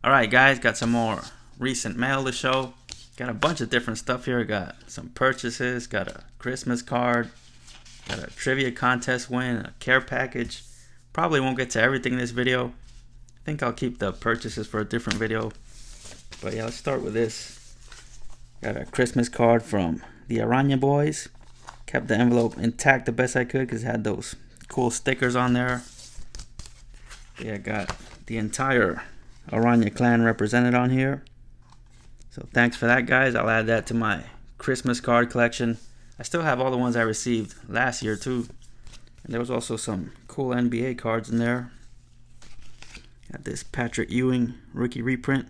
Alright guys, got some more recent mail to show. Got a bunch of different stuff here. Got some purchases, got a Christmas card, got a trivia contest win, a care package. Probably won't get to everything in this video. I think I'll keep the purchases for a different video. But yeah, let's start with this. Got a Christmas card from the Arana Boys. Kept the envelope intact the best I could because it had those cool stickers on there. Yeah, got the entire Arana clan represented on here. So thanks for that, guys. I'll add that to my Christmas card collection. I still have all the ones I received last year too. And there was also some cool NBA cards in there. Got this Patrick Ewing rookie reprint.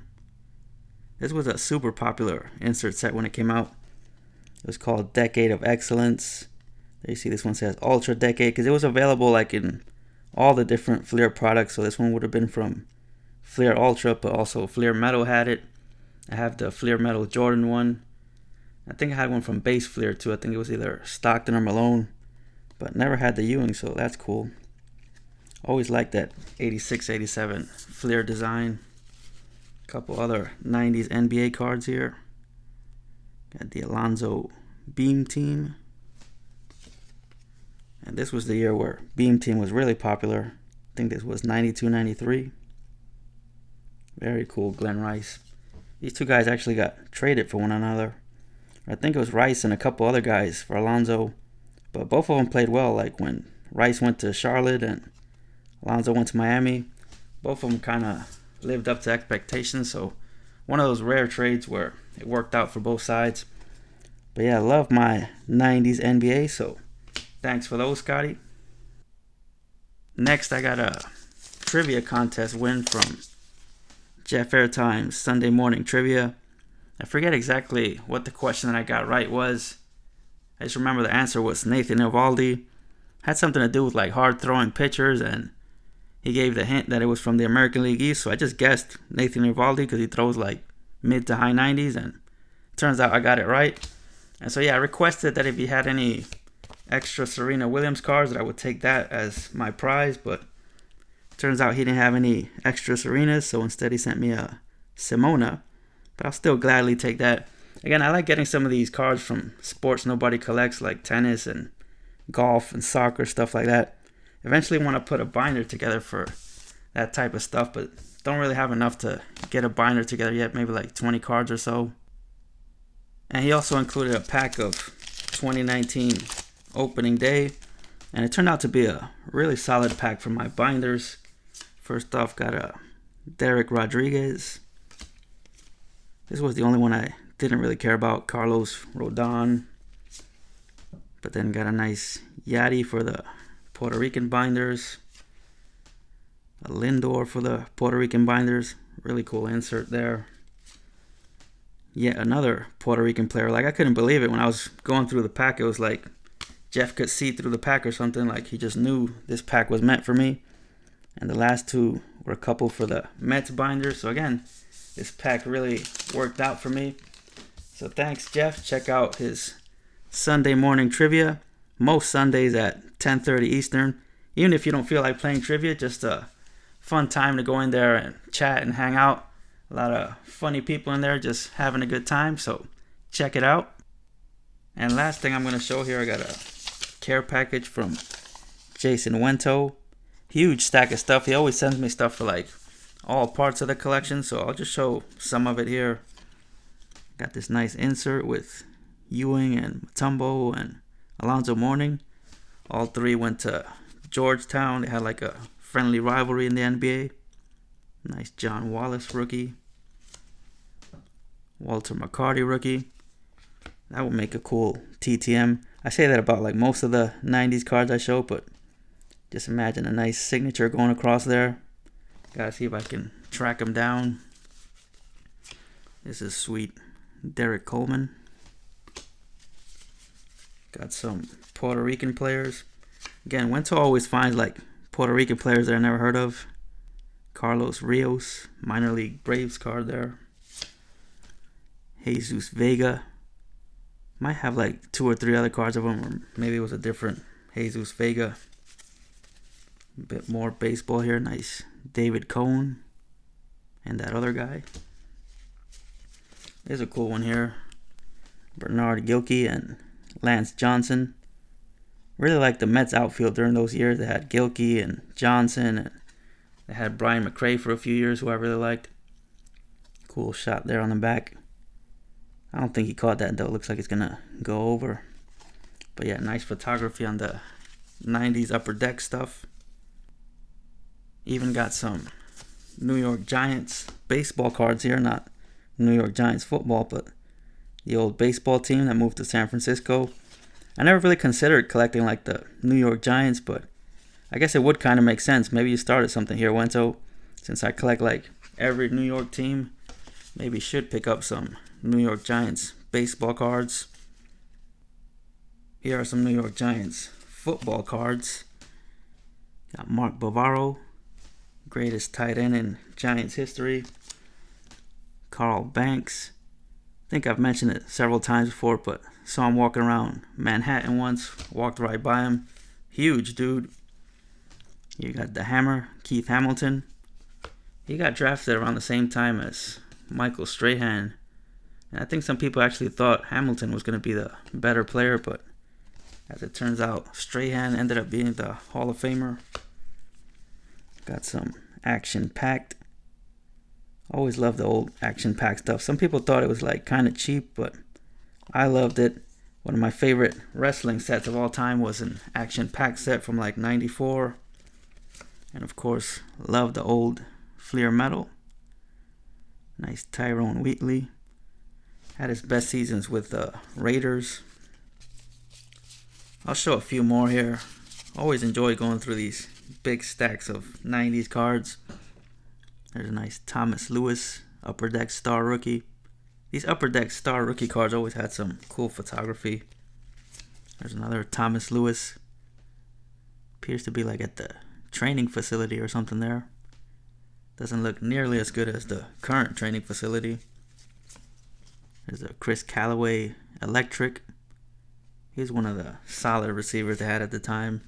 This was a super popular insert set when it came out. It was called Decade of Excellence. There you see this one says Ultra Decade because it was available like in all the different Fleer products. So this one would have been from Fleer Ultra, but also Fleer Metal had it. I have the Fleer Metal Jordan one. I think I had one from Base Fleer too. I think it was either Stockton or Malone, but never had the Ewing, so that's cool. Always liked that 86-87 Fleer design. A couple other 90s NBA cards here. Got the Alonzo Beam Team. And this was the year where Beam Team was really popular. I think this was 92-93. Very cool, Glenn Rice. These two guys actually got traded for one another. I think it was Rice and a couple other guys for Alonzo. But both of them played well. Like when Rice went to Charlotte and Alonzo went to Miami. Both of them kind of lived up to expectations. So one of those rare trades where it worked out for both sides. But yeah, I love my 90s NBA. So thanks for those, Scotty. Next, I got a trivia contest win from Jeff Airtime's Sunday morning trivia. I forget exactly what the question that I got right was. I just remember the answer was Nathan Eovaldi. Had something to do with like hard throwing pitchers, and he gave the hint that it was from the American League East. So I just guessed Nathan Eovaldi because he throws like mid to high 90s, and turns out I got it right. And so yeah, I requested that if he had any extra Serena Williams cards, that I would take that as my prize, but turns out he didn't have any extra Serenas, so instead he sent me a Simona. But I'll still gladly take that. Again, I like getting some of these cards from sports nobody collects, like tennis and golf and soccer, stuff like that. Eventually want to put a binder together for that type of stuff, but don't really have enough to get a binder together yet, maybe like 20 cards or so. And he also included a pack of 2019 opening day, and it turned out to be a really solid pack for my binders. First off, got a Derek Rodriguez. This was the only one I didn't really care about, Carlos Rodon. But then got a nice Yachty for the Puerto Rican binders. A Lindor for the Puerto Rican binders. Really cool insert there. Yet another Puerto Rican player. Like, I couldn't believe it when I was going through the pack. It was like Jeff could see through the pack or something. Like, he just knew this pack was meant for me. And the last two were a couple for the Mets binders. So again, this pack really worked out for me. So thanks, Jeff. Check out his Sunday morning trivia. Most Sundays at 10:30 Eastern. Even if you don't feel like playing trivia, just a fun time to go in there and chat and hang out. A lot of funny people in there just having a good time. So check it out. And last thing I'm going to show here, I got a care package from Jason Wento. Huge stack of stuff. He always sends me stuff for like all parts of the collection, so I'll just show some of it here. Got this nice insert with Ewing and Mutombo and Alonzo Mourning. All three went to Georgetown. They had like a friendly rivalry in the NBA. Nice John Wallace rookie. Walter McCarty rookie. That would make a cool TTM. I say that about like most of the 90s cards I show, but just imagine a nice signature going across there. Gotta see if I can track him down. This is sweet. Derek Coleman. Got some Puerto Rican players. Again, Wento always finds like Puerto Rican players that I never heard of. Carlos Rios, minor league Braves card there. Jesus Vega. Might have like 2 or 3 other cards of him, or maybe it was a different Jesus Vega. A bit more baseball here. Nice David Cohn. and that other guy. There's a cool one here. Bernard Gilkey and Lance Johnson. Really like the Mets outfield during those years. They had Gilkey and Johnson, and they had Brian McRae for a few years, who I really liked. Cool shot there on the back. I don't think he caught that though. Looks like it's gonna go over. But yeah, nice photography on the 90s Upper Deck stuff. Even got some New York Giants baseball cards here. Not New York Giants football, but the old baseball team that moved to San Francisco. I never really considered collecting like the New York Giants, but I guess it would kind of make sense. Maybe you started something here, Wento. Since I collect like every New York team, maybe you should pick up some New York Giants baseball cards. Here are some New York Giants football cards. Got Mark Bavaro, greatest tight end in Giants history. Carl Banks. I think I've mentioned it several times before, but saw him walking around Manhattan once. Walked right by him. Huge dude. You got the Hammer, Keith Hamilton. He got drafted around the same time as Michael Strahan. And I think some people actually thought Hamilton was going to be the better player, but as it turns out, Strahan ended up being the Hall of Famer. Got some action-packed. Always loved the old action-packed stuff. Some people thought it was like kind of cheap, but I loved it. One of my favorite wrestling sets of all time was an action-packed set from like 94. And of course, loved the old Fleer Metal. Nice Tyrone Wheatley. Had his best seasons with the Raiders. I'll show a few more here. Always enjoy going through these big stacks of 90s cards. There's a nice Thomas Lewis Upper Deck Star Rookie. These Upper Deck Star Rookie cards always had some cool photography. There's another Thomas Lewis. Appears to be like at the training facility or something there. Doesn't look nearly as good as the current training facility. There's a Chris Callaway Electric. He's one of the solid receivers they had at the time.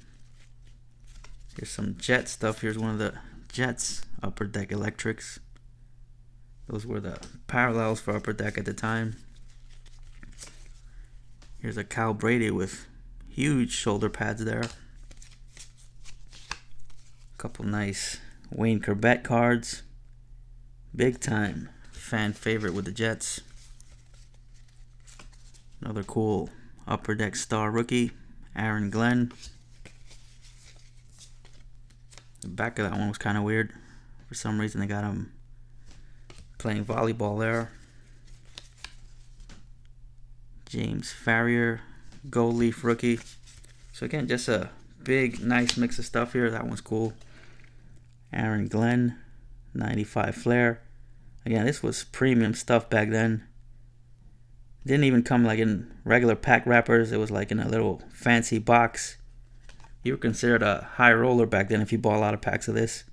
Here's some Jet stuff. Here's one of the Jets Upper Deck Electrics. Those were the parallels for Upper Deck at the time. Here's a Cal Brady with huge shoulder pads there. Couple nice Wayne Corbett cards. Big time fan favorite with the Jets. Another cool Upper Deck Star Rookie, Aaron Glenn. The back of that one was kind of weird. For some reason they got him playing volleyball there. James Farrier, Gold Leaf Rookie. So again, just a big, nice mix of stuff here. That one's cool. Aaron Glenn, 95 Flair. Again, this was premium stuff back then. Didn't even come like in regular pack wrappers. It was like in a little fancy box. You were considered a high roller back then if you bought a lot of packs of this.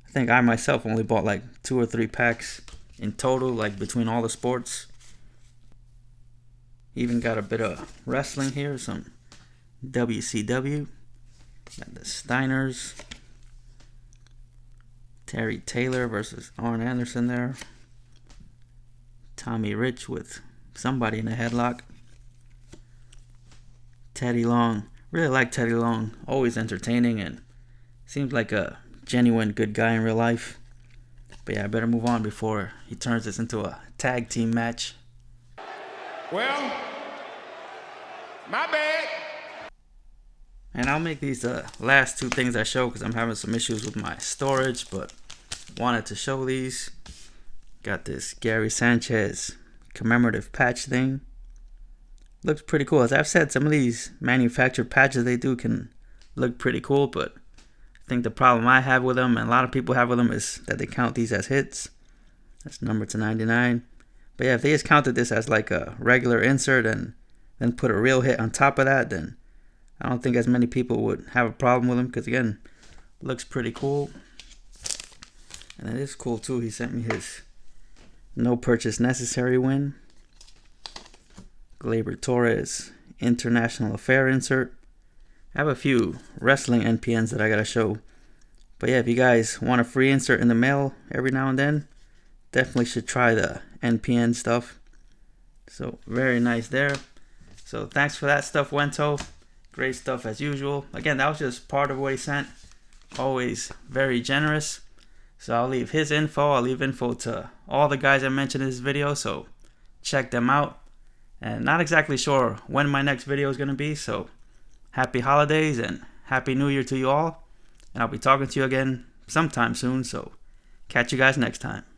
I think I myself only bought like 2 or 3 packs in total, like between all the sports. Even got a bit of wrestling here, some WCW. Got the Steiners. Terry Taylor versus Arn Anderson there. Tommy Rich with somebody in a headlock. Teddy Long. Really like Teddy Long. Always entertaining and seems like a genuine good guy in real life. But yeah, I better move on before he turns this into a tag team match. Well, my bad. And I'll make these the last 2 things I show because I'm having some issues with my storage, but wanted to show these. Got this Gary Sanchez commemorative patch thing. Looks pretty cool. As I've said, some of these manufactured patches they do can look pretty cool, but I think the problem I have with them, and a lot of people have with them, is that they count these as hits. That's number to 99. But yeah, if they just counted this as like a regular insert and then put a real hit on top of that, then I don't think as many people would have a problem with them, because again, looks pretty cool. And it is cool too. He sent me his no purchase necessary win. Gleyber Torres International Affair insert. I have a few wrestling NPNs that I gotta show. But yeah, if you guys want a free insert in the mail every now and then, Definitely should try the NPN stuff. So very nice there. So thanks for that stuff, Wento. Great stuff as usual. Again, that was just part of what he sent. Always very generous. So I'll leave his info. I'll leave info to all the guys I mentioned in this video. So check them out. And not exactly sure when my next video is going to be. So happy holidays and happy new year to you all. And I'll be talking to you again sometime soon. So catch you guys next time.